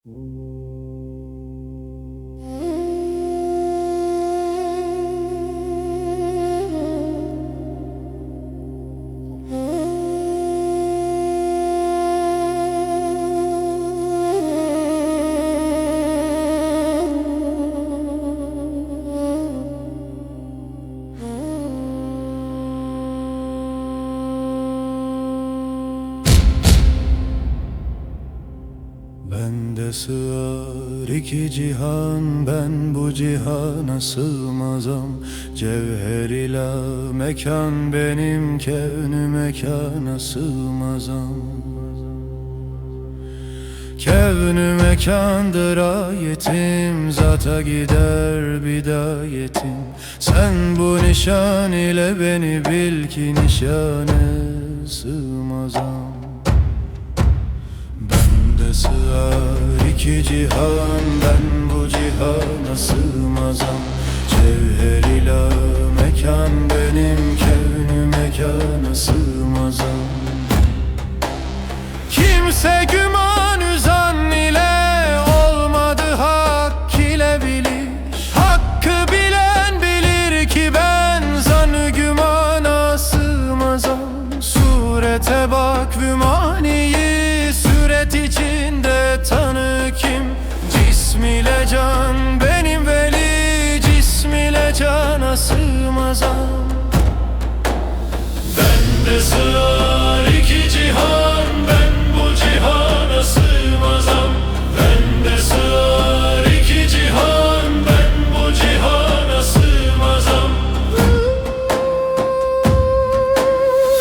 Bende sığar iki cihan, ben bu cihana sığmazam. Cevher ila mekan, benim kevnü mekana sığmazam. Kevnü mekandır ayetim, zata gider bidayetim. Sen bu nişan ile beni bil ki nişane sığmazam. Bende sığar iki cihan, ben bu cihana sığmazam. Cevher ila mekan, benim kevnü mekana sığmazam. Kimse güman üzan ile olmadı, hak ile bilir. Hakkı bilen bilir ki ben zanı gümana sığmazam. Surete bak vümaniyi, suret içinde tanı kim? Cism ile can benim veli, cism ile cana sığmazam. Bende sığar iki cihan, ben bu cihana sığmazam. Bende sığar iki cihan, ben bu cihana sığmazam.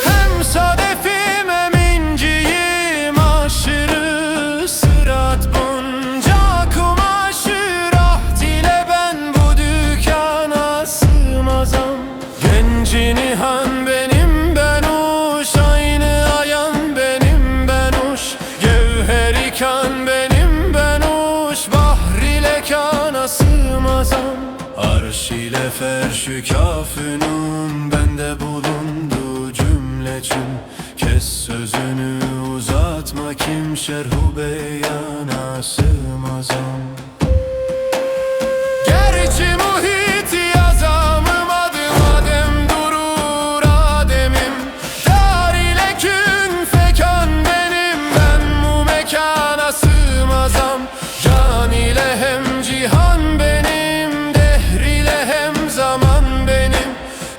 Hem sadefim hem inciyim, aşırı sırat bunca kumaşı rahat ile ben bu dükkana sığmazam. Genci nihan benim ben uş, aynı ayan benim ben uş. Gevheri kan benim ben uş, bahrile kana sığmazam. Arş ile ferşü kafünun bende bulundu cümleçün. Kes sözünü uzatma, kim şerhu beyana sığmazam. Gerçi muhit yazamım, adım adem durur ademim. Dar ile kün fekan benim, ben bu mekana sığmazam. Can ile hem cihan benim, dehr ile hem zaman benim.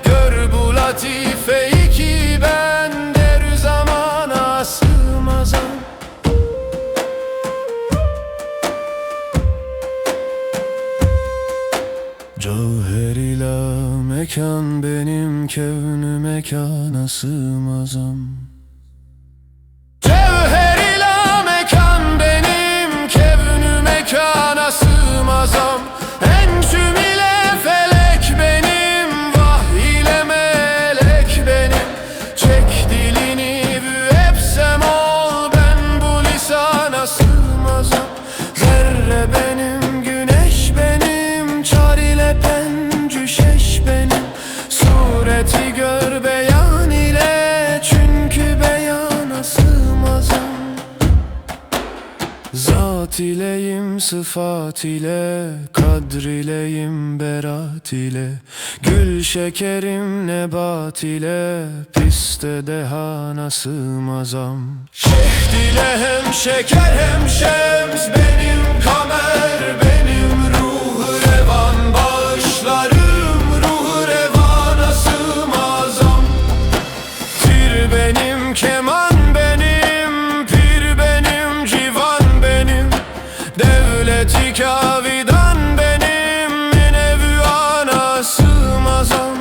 Gör bu latifeyi ki ben der zamana sığmazam. Cevher ila mekan, benim kevnü mekana sığmazam. Cevher ila mekan, benim kevnü mekana sığmazam. Encüm ile felek benim, vahiy ile melek benim. Çek dilini büepsem ol, ben bu lisana sığmazam. Zerre benim, güneş benim, çar ile pencü şeş benim. Sureti gör beyan ile, çünkü beyana sığmazam. Zat ileyim sıfat ile, kadr ileyim berat ile. Gül şekerim nebat ile, piste dehana sığmazam. Şehd ile hem şeker hem şems benim, kamer benim, ruhu revan bağışlarım, ruhu revana sığmazam. Tir benim, keman benim, pir benim, civan benim. Devleti kavidan benim, minevvana sığmazam.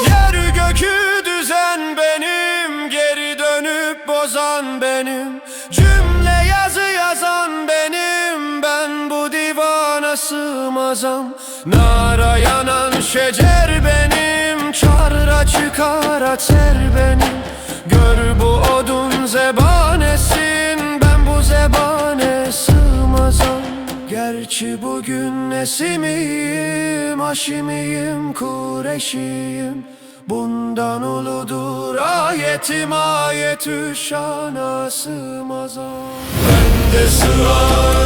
Yer gökü düzen benim, geri dönüp bozan benim. Cümle yazı yazan benim, ben bu divana sığmazam. Nara yanan şecer benim, çarra çıkar ater benim. Gör bu odun zebanesin, ben bu zebane sığmazam. Gerçi bugün Nesimiyim, Haşimiyim, Kureşiyim. bundan uludur ayetim ayetü şana sığmaz. Bende sığar